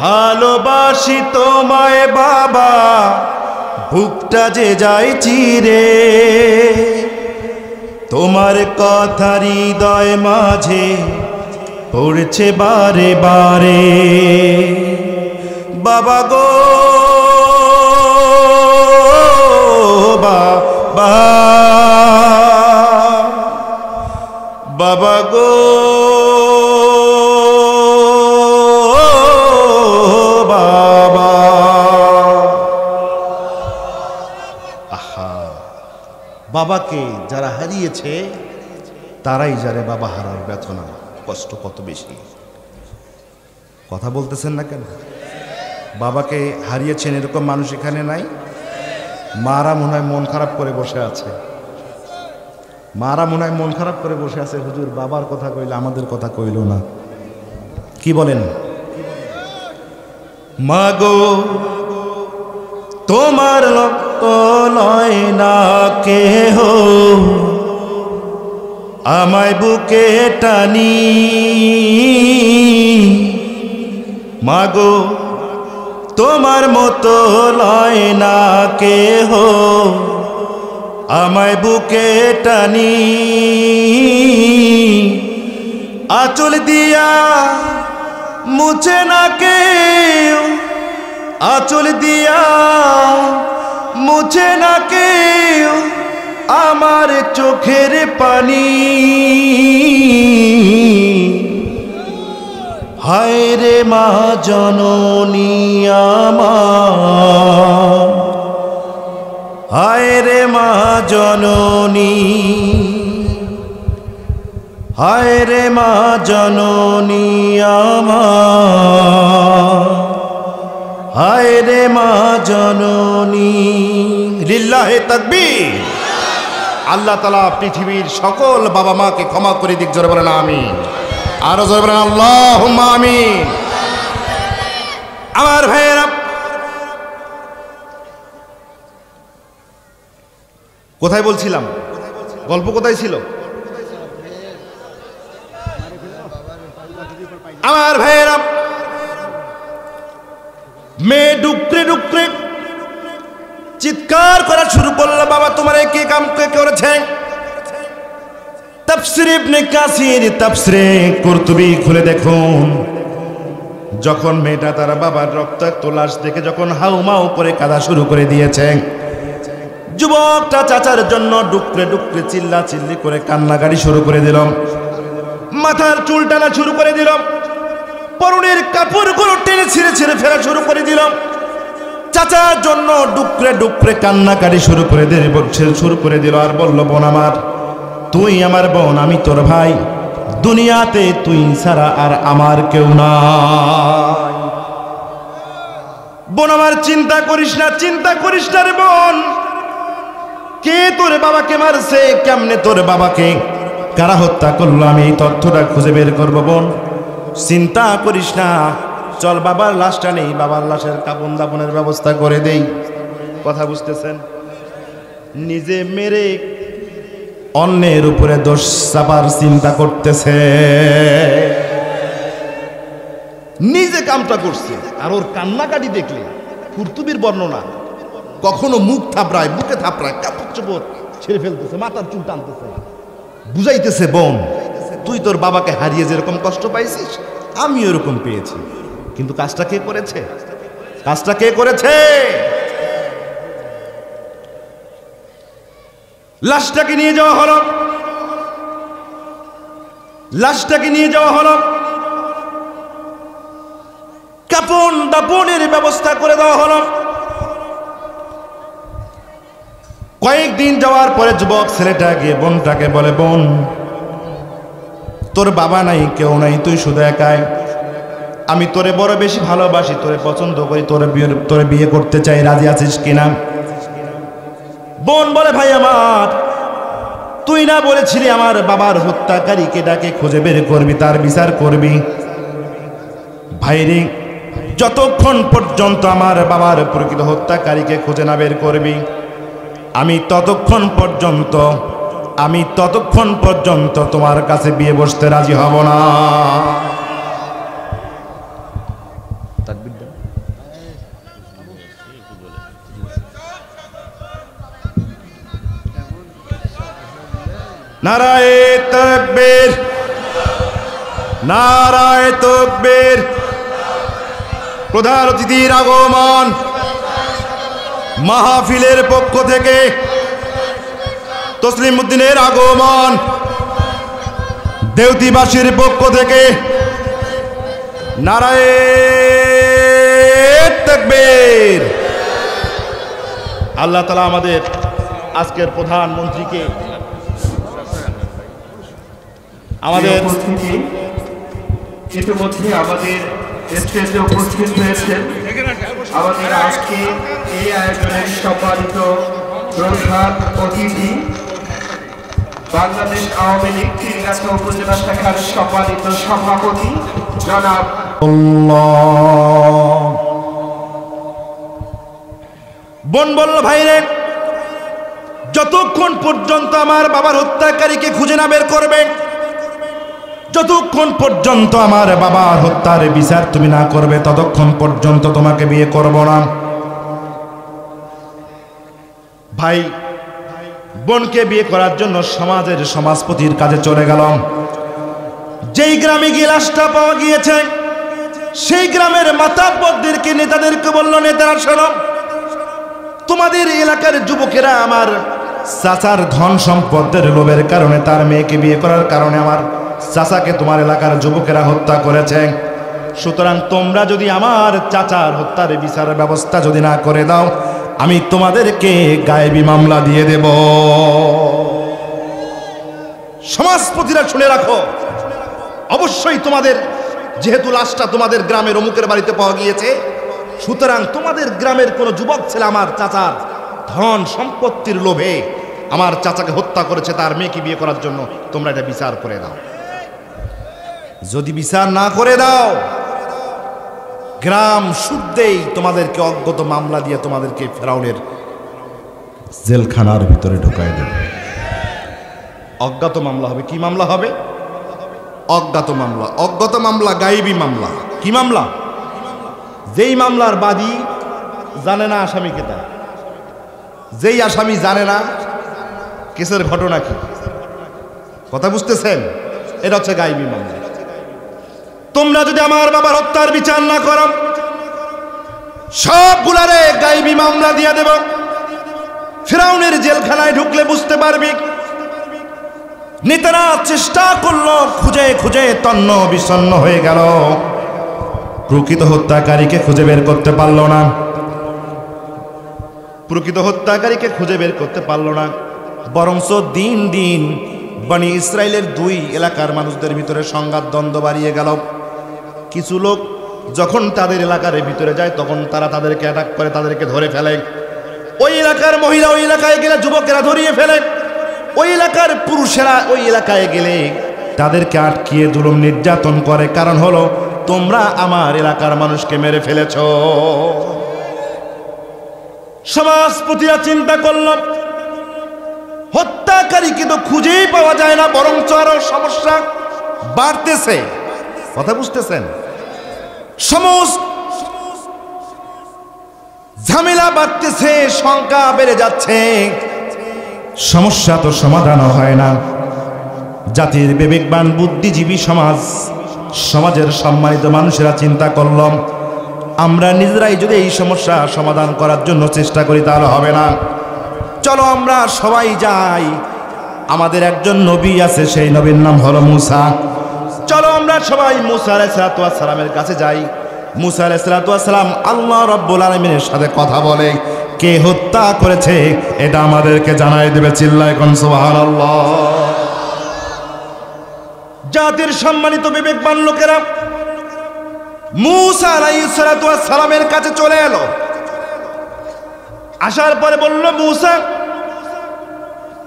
ভালোবাসি তোমায় বাবা, বুকটা যে যায় চিরে। তোমার কথা হৃদয় মাঝে পড়ছে বারে বারে। বাবা গো বাবা, বাবা গো বাবা। আহা, বাবাকে যারা হারিয়েছে তারাই জানে বাবা হারার ব্যথনা কষ্ট কত বেশি। কথা বলতেছেন না কেন? বাবাকে হারিয়েছেন এরকম মানুষ এখানে নাই? মারা মনে হয় মন খারাপ করে বসে আছে। মারা মনে হয় মন খারাপ করে বসে আছে, হুজুর বাবার কথা কইলে আমাদের কথা কইল না। কি বলেন? মাগো তোমার রক্ত লয় না কেহ, আমায় বুকে টানি। মাগো তোমার মতো লয় না কেহ, আমায় বুকে টানি। আঁচল দিয়া মুছে না কেউ, আঁচল দিয়া মুছে না কেউ আমার চোখের পানি। হায় রে মা জননী আমার, হায় রে মা জননী, হায় রে মা জননী আমার, হায় রে মা জননী। লিল্লাহে তাকবীর। আল্লাহ তাআলা পৃথিবীর সকল বাবা মাকে ক্ষমা করে দিক। জোরে বলেন আমিন। আরো জোরে বলেন আল্লাহুম্মা আমিন। আমার ভাইয়েরা, কোথায় বলছিলাম? গল্প কোথায় ছিল? আমার ভাইয়েরা, মেয়ে ডুকরে ডুকরে চিৎকার করা শুরু করলো, বাবা তোমার কে কাম কে করেছে? তাফসীর ইবনে কাসির তাফসীরে কুরতুবী খুলে দেখুন, যখন মেয়েটা তার বাবার রক্তাক্ত লাশ দেখে যখন হাউমাউ করে কাঁদা শুরু করে দিয়েছে, যুবকটা চাচার জন্য ডুকরে ডুকরে চিল্লা চিল্লি করে কান্নাকাটি শুরু করে দিল, মাথার চুল টানা শুরু করে দিল, পরনের কাপড়গুলো টেনে ছিঁড়ে ছিঁড়ে ফেলা শুরু করে দিল। চাচার জন্য ডুকরে ডুকরে কান্নাকাটি শুরু করে দিল আর বলল, বোন আমার, তুই আমার বোন, আমি তোর ভাই, দুনিয়াতে তুই ছাড়া আর আমার কেউ নাই। বোন আমার চিন্তা করিস না, চিন্তা করিস না রে বোন। কে তোর বাবাকে মারছে, কেমনে তোর বাবাকে কারা হত্যা করলো, আমি এই তথ্যটা খুঁজে বের করবো। বোন চিন্তা করিস না, চল বাবার লাশটা নেই, বাবার লাশের কাপন দাপনের ব্যবস্থা করে দেই। কথা বুঝতেছেন? নিজে মেরে অন্যের উপরে দোষ চাপার চিন্তা করতেছে, নিজে কামটা করছে। আর ওর কান্নাকাটি দেখলে কুরতুবীর বর্ণনা, কখনো মুখ থাপড়ায়, বুকে থাপড়ায়, কাপড় চোপড় ছেড়ে ফেলতেছে, মাথার চুল টানতেছে, বুঝাইতেছে, বোন তুই তোর বাবাকে হারিয়ে যেরকম কষ্ট পাইছিস আমি ওরকম পেয়েছি। কিন্তু কাজটা কে করেছে? কাজটা কে করেছে? লাশটাকে নিয়ে যাওয়া হলো, লাশটাকে নিয়ে যাওয়া হলো, কাপন দাপনের ব্যবস্থা করে দেওয়া হলো। কয়েকদিন যাওয়ার পরে যুবক ছেলেটা গিয়ে বোনটাকে বলে, বোন তোর বাবা নাই, কেউ নাই, তুই শুধু একাই, আমি তোরে বড় বেশি ভালোবাসি, তোরে পছন্দ করি, তোরে বিয়ে করতে চাই, রাজি আছিস কিনা? বোন বলে, ভাই আমার, তুই না বলেছিলি আমার বাবার হত্যাকারীকে ডাকে খুঁজে বের করবি, তার বিচার করবি? ভাইরে, যতক্ষণ পর্যন্ত আমার বাবার প্রকৃত হত্যাকারীকে খুঁজে না বের করবি, আমি ততক্ষণ পর্যন্ত তোমার কাছে বিয়ে বসতে রাজি হব না। নারায়ে তাকবীর, নারায়ে তাকবীর। প্রধান অতিথির আগমন, মাহফিলের পক্ষ থেকে তসলিম উদ্দিনের আগমন, দেউতিবাসীর পক্ষ থেকে নারায়ে তাকবীর। আল্লাহ তাআলা আমাদের আজকের প্রধানমন্ত্রীকে, আমাদের ইতিমধ্যে আমাদের স্টেজে উপস্থিত হয়েছেন আমাদের আজকে এই আয়োজনের সম্মানিত প্রধান অতিথি, বাংলাদেশ আওয়ামী লীগ তীরগাছা উপজেলা শাখার সম্মানিত সভাপতি জনাব বোন বলল, ভাইরে, যতক্ষণ পর্যন্ত আমার বাবার হত্যাকারীকে খুঁজে না বের করবে, যতক্ষণ পর্যন্ত আমার বাবার হত্যার বিচার তুমি না করবে, ততক্ষণ পর্যন্ত তোমাকে বিয়ে করব না। ভাই বোনকে বিয়ে করার জন্য সমাজপতির কাজে চলে গেল। যেই গ্রামে গিয়ে লাশটা পাওয়া গিয়েছে, সেই গ্রামের মাতাব্বরদেরকে, নেতাদেরকে বলল, নেতারা শোনো, তোমাদের এলাকার যুবকেরা আমার চাচার ধন সম্পদের লোভের কারণে, তার মেয়েকে বিয়ে করার কারণে আমার চাচাকে তোমার এলাকার যুবকেরা হত্যা করেছে। সুতরাং তোমরা যদি আমার চাচার হত্যার বিচারের ব্যবস্থা যদি না করে দাও, আমি তোমাদেরকে গায়েবী মামলা দিয়ে দেব। সমাজপতিরা শুনে রাখো, অবশ্যই তোমাদের, যেহেতু লাশটা তোমাদের গ্রামের অমুকের বাড়িতে পাওয়া গিয়েছে, সুতরাং তোমাদের গ্রামের কোনো যুবক ছেলে আমার চাচার ধন সম্পত্তির লোভে আমার চাচাকে হত্যা করেছে, তার মেয়েকে বিয়ে করার জন্য তোমরা এটা বিচার করে দাও। যদি বিচার না করে দাও, গ্রাম শুদ্ধেই তোমাদেরকে অজ্ঞত মামলা দিয়ে তোমাদেরকে ফেরাউনের জেলখানার ভিতরে ঢুকাই দেবে। অজ্ঞাত মামলা হবে। কি মামলা হবে? অজ্ঞাত মামলা। অজ্ঞাত মামলা গায়েবী মামলা। কি মামলা? যেই মামলার বাদী জানে না আসামিকে, তার যেই আসামি জানে না কেসের ঘটনা কি। কথা বুঝতেছেন? এটা হচ্ছে গায়েবী মামলা। তোমরা যদি আমার বাবার হত্যার বিচার না করো, সবগুলারে গায়েবী মামলা দিয়ে দেব। ফিরাউনের জেলখানায় ঢুকলে বুঝতে পারবি। নেতারা চেষ্টা করলো, খুঁজে খুঁজে তন্ন বিচ্ছন্ন হয়ে গেল, প্রকৃত হত্যাকারীকে খুঁজে বের করতে পারল না। প্রকৃত হত্যাকারীকে খুঁজে বের করতে পারল না, বরঞ্চ দিন দিন বনি ইসরায়েলের দুই এলাকার মানুষদের ভিতরে সংঘাত দ্বন্দ্ব বাড়িয়ে গেল। কিছু লোক যখন তাদের এলাকার ভিতরে যায়, তখন তারা তাদেরকে অ্যাটাক করে, তাদেরকে ধরে ফেলে। ওই এলাকার মহিলা ওই এলাকায় গেলে যুবকেরা ধরিয়ে ফেলে। ওই এলাকার পুরুষেরা ওই এলাকায় গেলে তাদেরকে আটকিয়ে জুলুম নির্যাতন করে। কারণ হলো, তোমরা আমার এলাকার মানুষকে মেরে ফেলেছ। সমাজপতিরা চিন্তা করল, হত্যাকারীকে তো খুঁজেই পাওয়া যায় না, বরঞ্চ আরো সমস্যা বাড়তেছে। কথা বুঝতেছেন? সমস্ত ঝামেলা বাড়তেছে, সংখ্যা বেড়ে যাচ্ছে, সমস্যা তো সমাধান হয় না। জাতির বিবেকবান বুদ্ধিজীবী সমাজের সম্মানিত মানুষেরা চিন্তা করলাম, আমরা নিজেরাই যদি এই সমস্যা সমাধান করার জন্য চেষ্টা করি তাহলে হবে না। চলো আমরা সবাই যাই, আমাদের একজন নবী আছে, সেই নবীর নাম হলো মুসা। চলো আমরা সবাই মুসা আলাইহিস সালামের কাছে যাই, মুসা আলাইহিস সালাম আল্লাহ রাব্বুল আলামিনের সাথে কথা বলে, কে হত্যা করেছে এটা আমাদেরকে জানাই দেবে। চিল্লায় কোন সুবহানাল্লাহ। জাতির সম্মানিত বিবেকবান লোকেরা মুসা আলাইহিস সালামের কাছে চলে এলো। আসার পরে বলল, মুসা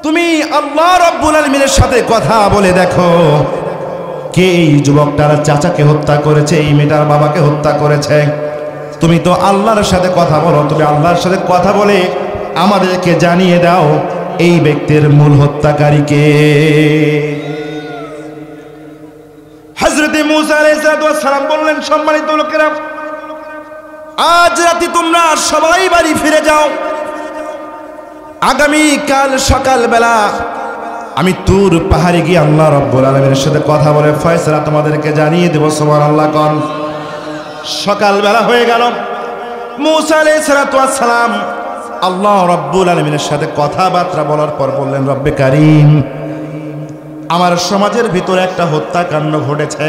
তুমি আল্লাহ রাব্বুল আলামিনের সাথে কথা বলে দেখো, কে এই যুবকটার চাচাকে হত্যা করেছে, এই মেয়েটার বাবাকে হত্যা করেছে। তুমি তো আল্লাহর সাথে কথা বলো, তুমি আল্লাহর সাথে কথা বলে আমাদেরকে জানিয়ে দাও এই ব্যক্তির মূল হত্যাকারীকে। হযরত মুসা আলাইহিস সালাম বললেন, সম্মানিত লোকেরা, আজ রাতে তোমরা সবাই বাড়ি ফিরে যাও। আগামী কাল সকালবেলা আমি তুর পাহাড়ে গিয়ে আল্লাহ রাব্বুল আলামিনের সাথে কথা বলে ফয়সালা তোমাদেরকে জানিয়ে দেব। সুবহানাল্লাহ কোন। সকালবেলা হয়ে গেল। মুসা আলাইহিস সালাম আল্লাহ রাব্বুল আলামিনের সাথে কথাবার্তা বলার পর বললেন, রব্বে কারীম, আমার সমাজের ভিতরে একটা হত্যাকাণ্ড ঘটেছে।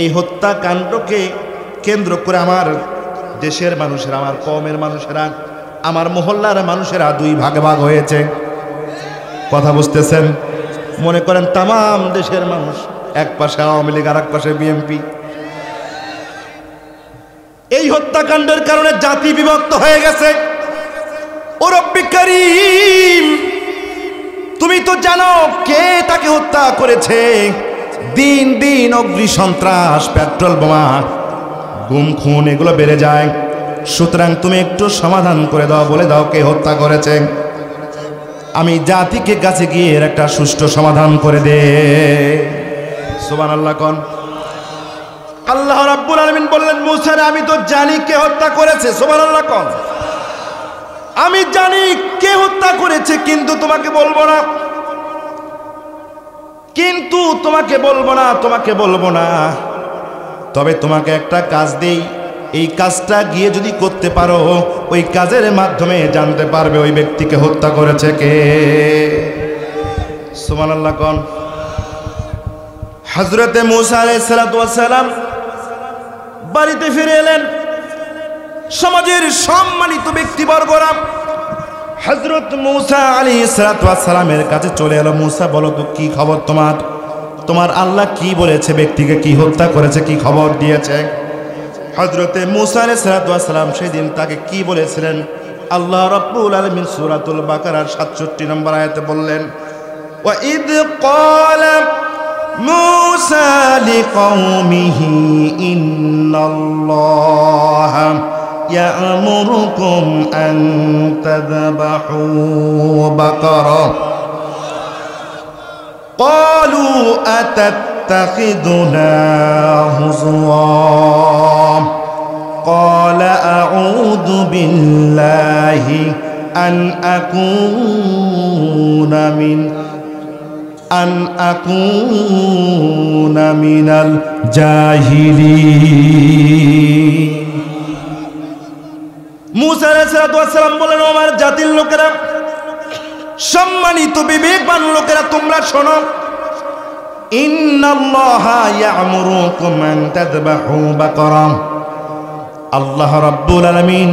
এই হত্যাকাণ্ডকে কেন্দ্র করে আমার দেশের মানুষেরা, আমার কওমের মানুষেরা, আমার মহল্লার মানুষেরা দুই ভাগে ভাগ হয়েছে। কথা বুঝতেছেন? মনে করেন তামাম দেশের মানুষ, এক পাশে আওয়ামী লীগ আর এক পাশে বিএনপি। এই হত্যাকাণ্ডের কারণে জাতি বিভক্ত হয়ে গেছে। ও রব্বে কারীম, তুমি তো জানো কে তাকে হত্যা করেছে। দিন দিন অগ্নি সন্ত্রাস, পেট্রোল বোমা, গুম খুন এগুলো বেড়ে যায়। সুতরাং তুমি একটু সমাধান করে দাও, বলে দাও কে হত্যা করেছে। আমি জাতিকে কাছে গিয়ে এর একটা সুষ্ঠু সমাধান করে দে। সুবহানাল্লাহ কোন। আল্লাহ রাব্বুল আলামিন বললেন, মুসা আমি তো জানি কে হত্যা করেছে। সুবহানাল্লাহ কোন। আমি জানি কে হত্যা করেছে, কিন্তু তোমাকে বলবো না, তোমাকে বলবো না। তবে তোমাকে একটা কাজ দেই, এই কাজটা গিয়ে যদি করতে পারো, ওই কাজের মাধ্যমে জানতে পারবে ওই ব্যক্তিকে হত্যা করেছে কে। সুবহানাল্লাহ কোন। হযরতে মুসা আলাইহিস সালাম বাড়িতে ফিরে এলেন। সমাজের সম্মানিত ব্যক্তিবর্গরা হযরত মুসা আলাইহিস সালামের কাছে চলে এলো। মুসা বলো তো কি খবর তোমার আল্লাহ কি বলেছে, ব্যক্তিকে কি হত্যা করেছে, কি খবর দিয়েছে? হযরতে মুসা আলাইহিস সালাম সেদিন তাকে কি বলেছিলেন আল্লাহ রাব্বুল আলামিন সূরাতুল বাকারার 67 নম্বর আয়াতে বললেন, ওয়া ইদ ক্বালা মুসা লিকওমিহি ইন্নাল্লাহা ইয়া'মুরুকুম আন তাযবাহু বাকারা ক্বালু আতাত্তাখিযুনা হুজুওয়া قال أعوذ بالله أن أكون من الجاهلين। মুসা আলাইহিস সালাম বলেন, আমার জাতির লোকেরা, সম্মানিত বিবেকবান লোকেরা, তোমরা শোনো, ইন্নাল্লাহা ইয়া'মুরুকুম আন তাযবাহু বাকারা। আল্লাহ রাব্বুল আলামিন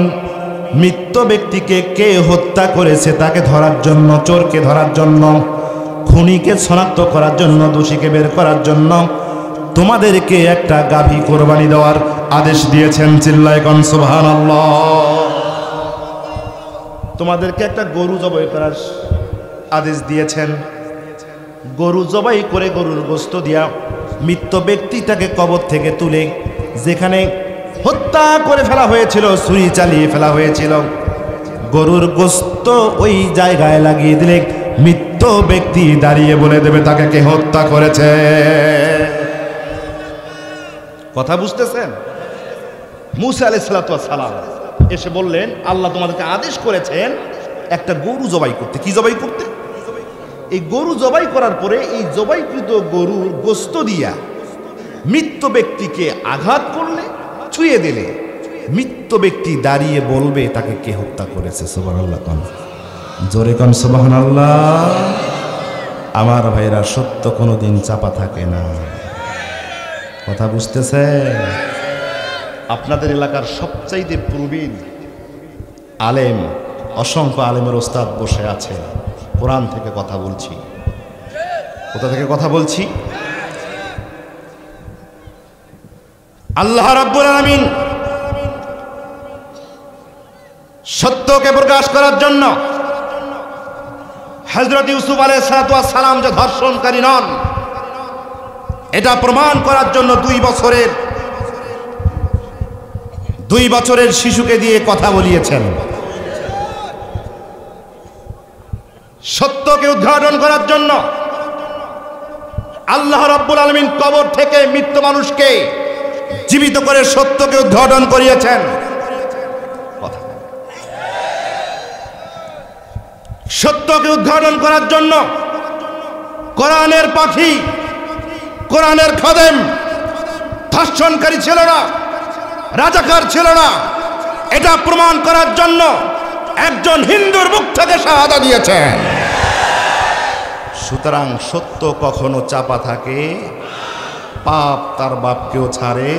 মৃত ব্যক্তিকে কে হত্যা করেছে তাকে ধরার জন্য, চোরকে ধরার জন্য, খুনিকে শনাক্ত করার জন্য, দোষীকে বের করার জন্য তোমাদেরকে একটা গাভী কোরবানি দেওয়ার আদেশ দিয়েছেন। চিল্লায় কোন সুবহানাল্লাহ। তোমাদেরকে একটা গরু জবাই করার আদেশ দিয়েছেন। গরু জবাই করে গরুর গোশত দিয়া মৃত ব্যক্তিটাকে কবর থেকে তুলে যেখানে হত্যা করে ফেলা হয়েছিল, ছুরি চালিয়ে ফেলা হয়েছিল, গরুর গোশত ওই জায়গায় লাগিয়ে দিলে মৃত ব্যক্তি দাঁড়িয়ে বলে দেবে তাকে কে হত্যা করেছে। কথা বুঝতেছেন? মুসা আলাইহিস সালাম এসে বললেন, আল্লাহ তোমাদেরকে আদেশ করেছেন একটা গরু জবাই করতে। কি জবাই করতে? এই গরু জবাই করার পরে এই জবাইকৃত গরুর গোশত দিয়া মৃত ব্যক্তিকে আঘাত করলে, ছুঁয়ে দিলে মৃত ব্যক্তি দাঁড়িয়ে বলবে তাকে কে হত্যা করেছে। সুবহানাল্লাহ কোন। জোরে কোন সুবহানাল্লাহ। আমার ভাইরা, সত্য কোনোদিন চাপা থাকে না। কথা বুঝতেছে? আপনাদের এলাকার সবচাইতে প্রবীণ আলেম, অসংখ্য আলেমের ওস্তাদ বসে আছে। কোরআন থেকে কথা বলছি। কোথা থেকে কথা বলছি? আল্লাহ রাব্বুল আলামিন সত্যকে প্রকাশ করার জন্য হযরত ইউসুফ আলাইহিস সালাম যে ধর্ষণকারী নন, এটা প্রমাণ করার জন্য 2 বছরের শিশুকে দিয়ে কথা বলিয়েছেন। সত্যকে উদ্ঘাটন করার জন্য আল্লাহ রাব্বুল আলামিন কবর থেকে মৃত মানুষকে জীবিত করে সত্যকে উদ্ঘাটন করিয়েছেন। সত্যকে উদ্ঘাটন করার জন্য কোরআনের পাখি, কোরআনের খাদেম ধর্ষণকারী ছিল না, রাজাকার ছিল না। এটা প্রমাণ করার জন্য একজন হিন্দুর মুখ থেকে শাহাদা দিয়েছেন। সুতরাং সত্য কখনো চাপা থাকে, পাপ তার বাপকেও ছাড়ে।